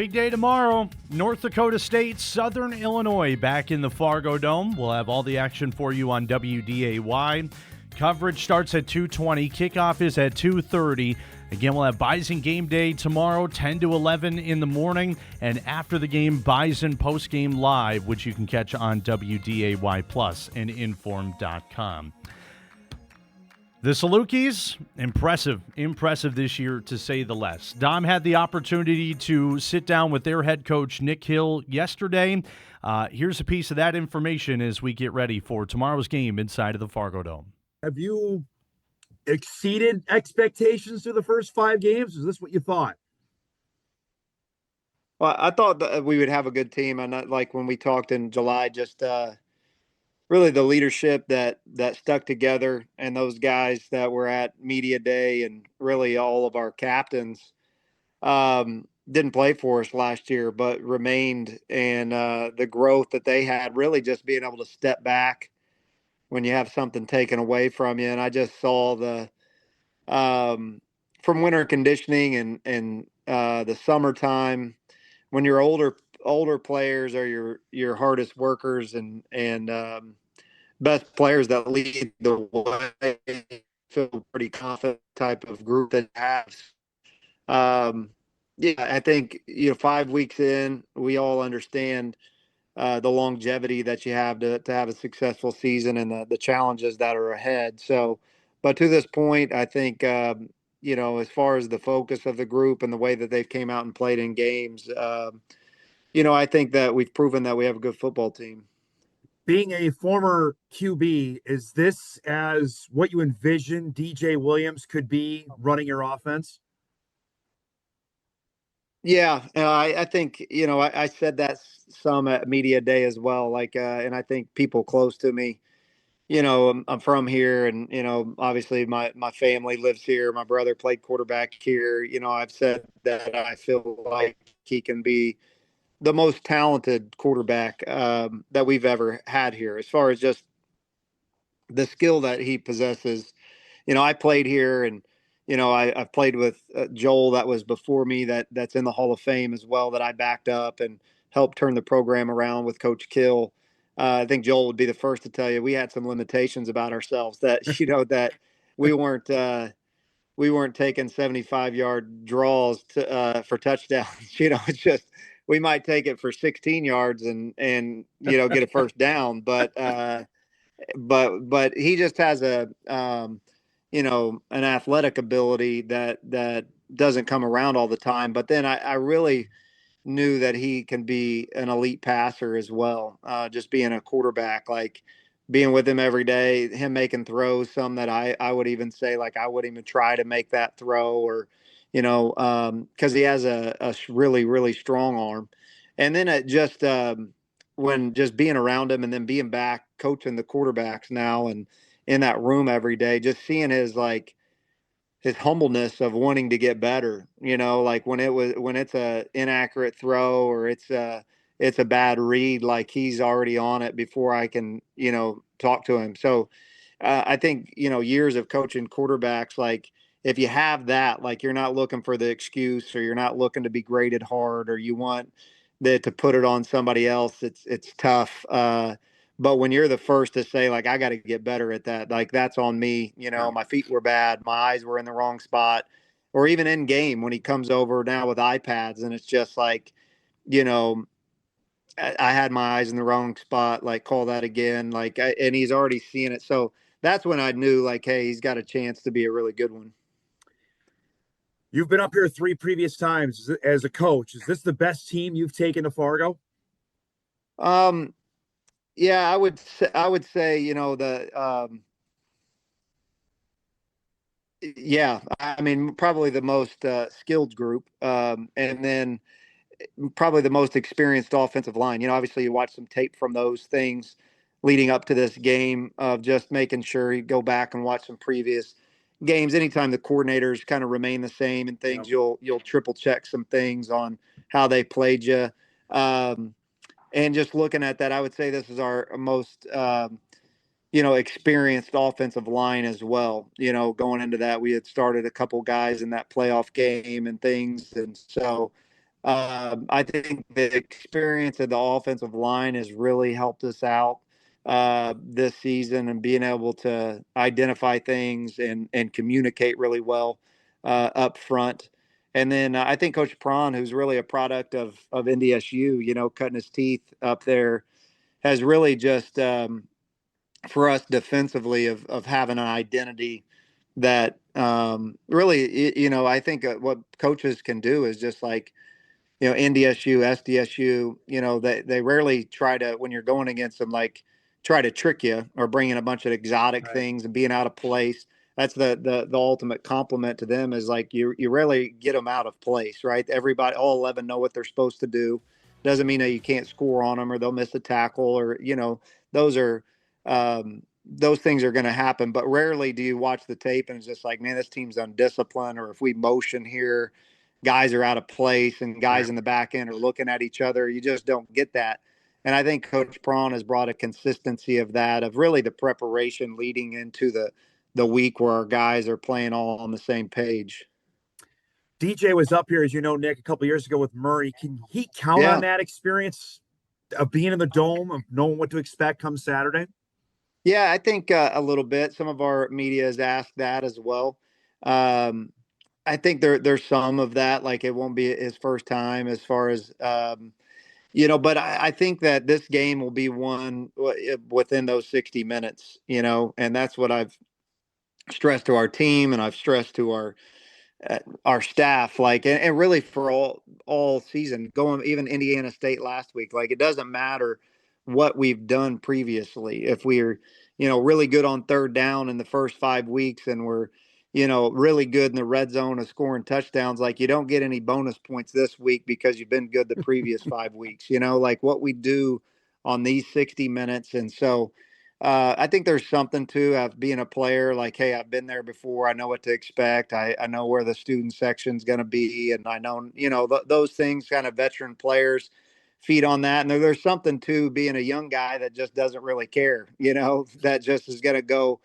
Big day tomorrow. North Dakota State, Southern Illinois back in the Fargo Dome. We'll have all the action for you on WDAY. Coverage starts at 2:20. Kickoff is at 2:30. Again, we'll have Bison game day tomorrow, 10 to 11 in the morning. And after the game, Bison postgame live, which you can catch on WDAY Plus and Inform.com. The Salukis, impressive this year to say the least. Dom had the opportunity to sit down with their head coach, Nick Hill, yesterday. Here's a piece of that information as we get ready for tomorrow's game inside of the Fargo Dome. Have you exceeded expectations through the first 5 games? Is this what you thought? Well, I thought that we would have a good team. And like when we talked in July, just really the leadership that stuck together, and those guys that were at media day, and really all of our captains didn't play for us last year, but remained. And the growth that they had, really just being able to step back when you have something taken away from you. And I just saw the from winter conditioning and the summertime, when your older players are your hardest workers and best players that lead the way, feel pretty confident type of group that has. Yeah, I think 5 weeks in, we all understand the longevity that you have to have a successful season and the challenges that are ahead. So, but to this point, I think as far as the focus of the group and the way that they've came out and played in games, I think that we've proven that we have a good football team. Being a former QB, is this as what you envision DJ Williams could be running your offense? Yeah, I think, I said that some at media day as well. And I think people close to me, I'm from here, and, obviously my family lives here. My brother played quarterback here. I've said that I feel like he can be the most talented quarterback that we've ever had here, as far as just the skill that he possesses. I played here, and I've played with Joel that was before me, that's in the Hall of Fame as well, that I backed up and helped turn the program around with Coach Kill. I think Joel would be the first to tell you we had some limitations about ourselves, that that we weren't taking 75-yard draws for touchdowns. It's just, we might take it for 16 yards and get a first down, but he just has an athletic ability that doesn't come around all the time. But then I really knew that he can be an elite passer as well. Just being a quarterback, like being with him every day, him making throws, some that I would even say, like, I wouldn't even try to make that throw, or, because he has a really, really strong arm. And then it just, when just being around him and then being back coaching the quarterbacks now and in that room every day, just seeing his humbleness of wanting to get better, like when it's a inaccurate throw, or it's a bad read, like he's already on it before I can, talk to him. So I think, years of coaching quarterbacks, like if you have that, like you're not looking for the excuse, or you're not looking to be graded hard, or you want to put it on somebody else, it's tough. But when you're the first to say, like, I got to get better at that, like, that's on me. My feet were bad, my eyes were in the wrong spot, or even in game when he comes over now with iPads, and it's just like, I had my eyes in the wrong spot, like, call that again, and he's already seeing it. So that's when I knew, like, hey, he's got a chance to be a really good one. You've been up here 3 previous times as a coach. Is this the best team you've taken to Fargo? Yeah, I would say, yeah, I mean, probably the most skilled group, and then probably the most experienced offensive line. Obviously you watch some tape from those things leading up to this game, of just making sure you go back and watch some previous games. Anytime the coordinators kind of remain the same and things, you'll triple check some things on how they played you. And just looking at that, I would say this is our most, experienced offensive line as well. Going into that, we had started a couple guys in that playoff game and things. And so I think the experience of the offensive line has really helped us out this season, and being able to identify things and communicate really well up front. And then I think Coach Prawn, who's really a product of NDSU, cutting his teeth up there, has really just for us defensively of having an identity that really, I think what coaches can do is just like, NDSU, SDSU, they rarely try to, when you're going against them, like try to trick you or bring in a bunch of exotic Right. things and being out of place. That's the ultimate compliment to them, is like you rarely get them out of place, right? Everybody, all 11 know what they're supposed to do. Doesn't mean that you can't score on them or they'll miss a tackle, or, those are, those things are going to happen, but rarely do you watch the tape and it's just like, man, this team's undisciplined, or if we motion here, guys are out of place and guys Right. in the back end are looking at each other. You just don't get that. And I think Coach Prawn has brought a consistency of that, of really the preparation leading into the week where our guys are playing all on the same page. DJ was up here, as you know, Nick, a couple years ago with Murray. Can he count on Yeah. that experience of being in the dome, of knowing what to expect come Saturday? Yeah, I think a little bit. Some of our media has asked that as well. Um, I think there's some of that. Like, it won't be his first time as far as but I think that this game will be won within those 60 minutes, and that's what I've stressed to our team, and I've stressed to our staff, like, and really for all season, going even Indiana State last week, like, it doesn't matter what we've done previously. If we're really good on third down in the first 5 weeks, and we're really good in the red zone of scoring touchdowns, like, you don't get any bonus points this week because you've been good the previous 5 weeks, like what we do on these 60 minutes. And so I think there's something to being a player, like, hey, I've been there before. I know what to expect. I know where the student section's going to be. And I know, those things, kind of veteran players feed on that. And there's something to being a young guy that just doesn't really care, that just is going to go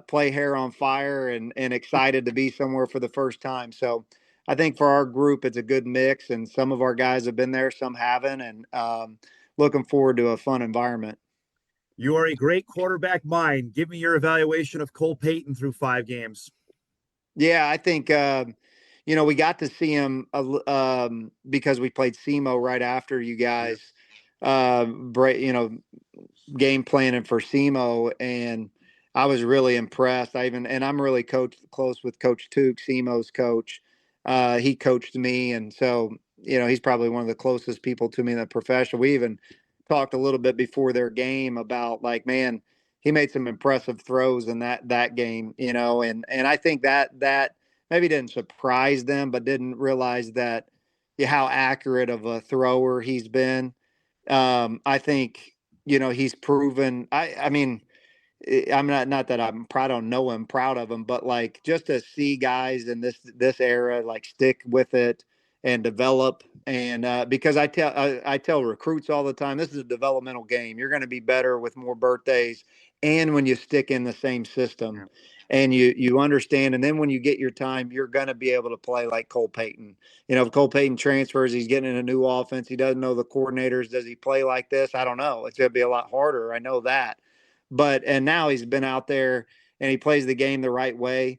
play hair on fire and excited to be somewhere for the first time. So I think for our group, it's a good mix. And some of our guys have been there, some haven't. And looking forward to a fun environment. You are a great quarterback mind. Give me your evaluation of Cole Payton through 5 games. Yeah, I think we got to see him because we played SEMO right after you Yeah. guys break, game planning for SEMO, and I was really impressed. And I'm really close with Coach Took, SEMO's coach. He coached me, and so he's probably one of the closest people to me in the profession. We even talked a little bit before their game about, like, man, he made some impressive throws in that game, and I think that maybe didn't surprise them, but didn't realize that how accurate of a thrower he's been. I think he's proven. I mean, I'm not that I'm proud. I don't know him, proud of him, but like, just to see guys in this era like stick with it and develop. And because I tell recruits all the time, this is a developmental game. You're going to be better with more birthdays, and when you stick in the same system, Yeah. and you understand, and then when you get your time, you're going to be able to play like Cole Payton. If Cole Payton transfers, he's getting in a new offense. He doesn't know the coordinators. Does he play like this? I don't know. It's going to be a lot harder. I know that. And now he's been out there and he plays the game the right way.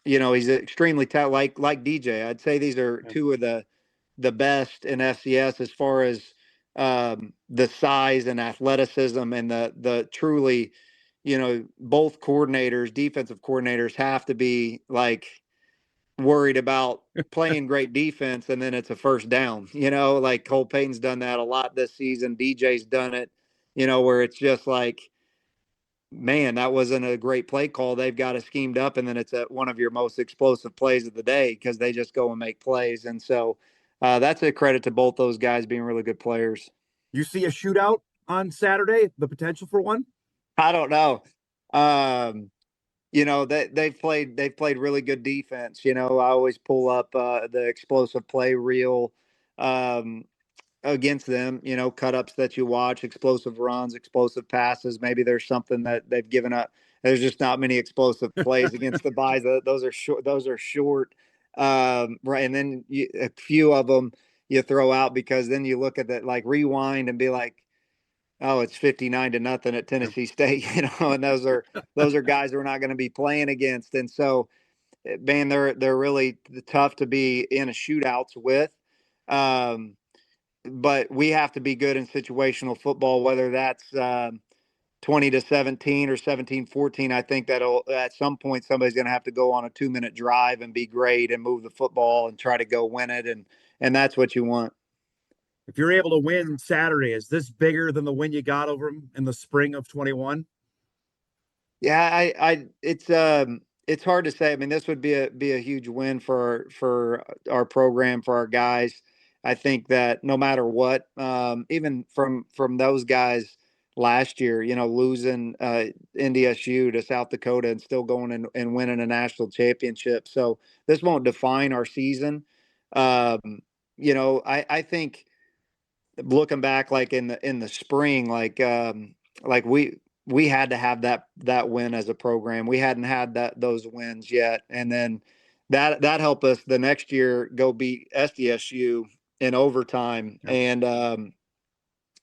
He's extremely talented, like DJ. I'd say these are Yeah. two of the best in FCS as far as the size and athleticism, and the truly, both coordinators, defensive coordinators, have to be like worried about playing great defense and then it's a first down. Like Cole Payton's done that a lot this season. DJ's done it, where it's just like, man, that wasn't a great play call. They've got it schemed up, and then it's one of your most explosive plays of the day because they just go and make plays. And so that's a credit to both those guys being really good players. You see a shootout on Saturday, the potential for one? I don't know. They've played really good defense. I always pull up the explosive play reel um, against them, cut ups that you watch, explosive runs, explosive passes. Maybe there's something that they've given up. There's just not many explosive plays against the buys. Those are short. Right. And then a few of them you throw out because then you look at that, like rewind and be like, oh, it's 59-0 at Yep. Tennessee State, and those are guys we're not going to be playing against. And so, man, they're really tough to be in a shootouts with. Um, but we have to be good in situational football, whether that's 20-17 or 17-14. I think that'll at some point somebody's going to have to go on a 2-minute drive and be great and move the football and try to go win it, and that's what you want. If you're able to win Saturday, is this bigger than the win you got over them in the spring of 21? Yeah, it's hard to say. I mean, this would be a huge win for our program, for our guys. I think that no matter what, even from those guys last year, losing NDSU to South Dakota and still going and winning a national championship. So this won't define our season. I think looking back, like in the spring, like we had to have that win as a program. We hadn't had those wins yet, and then that helped us the next year go beat SDSU in overtime. Yep.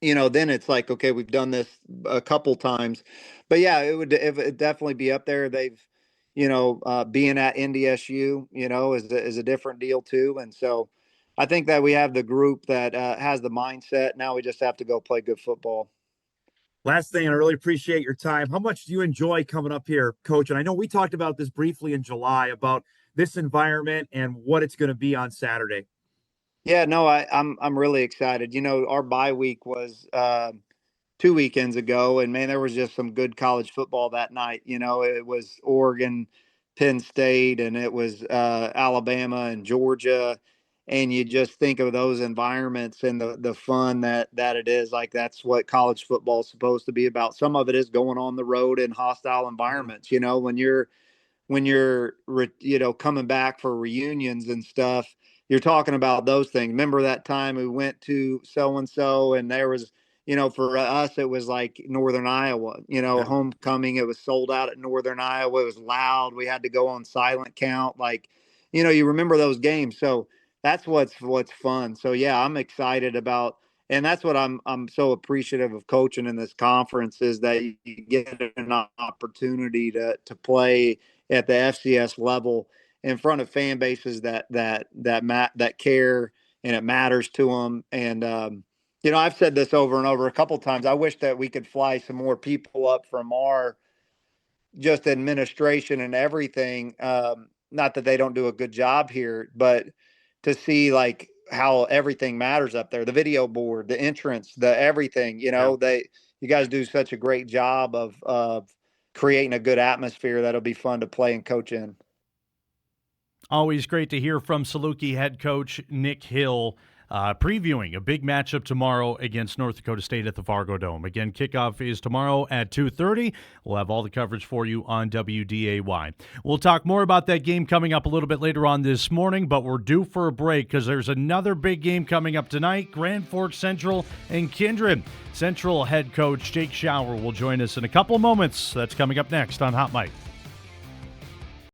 And then it's like, okay, we've done this a couple times, but yeah, it would definitely be up there. They've being at NDSU is a different deal too. And so I think that we have the group that has the mindset. Now we just have to go play good football. Last thing, and I really appreciate your time. How much do you enjoy coming up here, Coach? And I know we talked about this briefly in July about this environment and what it's going to be on Saturday. Yeah, no, I'm really excited. Our bye week was 2 weekends ago, and man, there was just some good college football that night. It was Oregon, Penn State, and it was Alabama and Georgia. And you just think of those environments and the fun that it is. Like that's what college football is supposed to be about. Some of it is going on the road in hostile environments. When you're coming back for reunions and stuff, you're talking about those things. Remember that time we went to so and so, and there was, for us it was like Northern Iowa, Yeah. homecoming. It was sold out at Northern Iowa. It was loud. We had to go on silent count. Like, you remember those games. So that's what's fun. So yeah, I'm excited about, and that's what I'm so appreciative of coaching in this conference, is that you get an opportunity to play at the FCS level in front of fan bases that care, and it matters to them. And I've said this over and over a couple of times. I wish that we could fly some more people up from our just administration and everything. Not that they don't do a good job here, but to see like how everything matters up there, the video board, the entrance, the everything, Yeah. you guys do such a great job of creating a good atmosphere that'll be fun to play and coach in. Always great to hear from Saluki head coach Nick Hill, previewing a big matchup tomorrow against North Dakota State at the Fargo Dome. Again, kickoff is tomorrow at 2:30. We'll have all the coverage for you on WDAY. We'll talk more about that game coming up a little bit later on this morning, but we're due for a break because there's another big game coming up tonight, Grand Forks Central and Kindred. Central head coach Jake Schauer will join us in a couple of moments. That's coming up next on Hot Mic.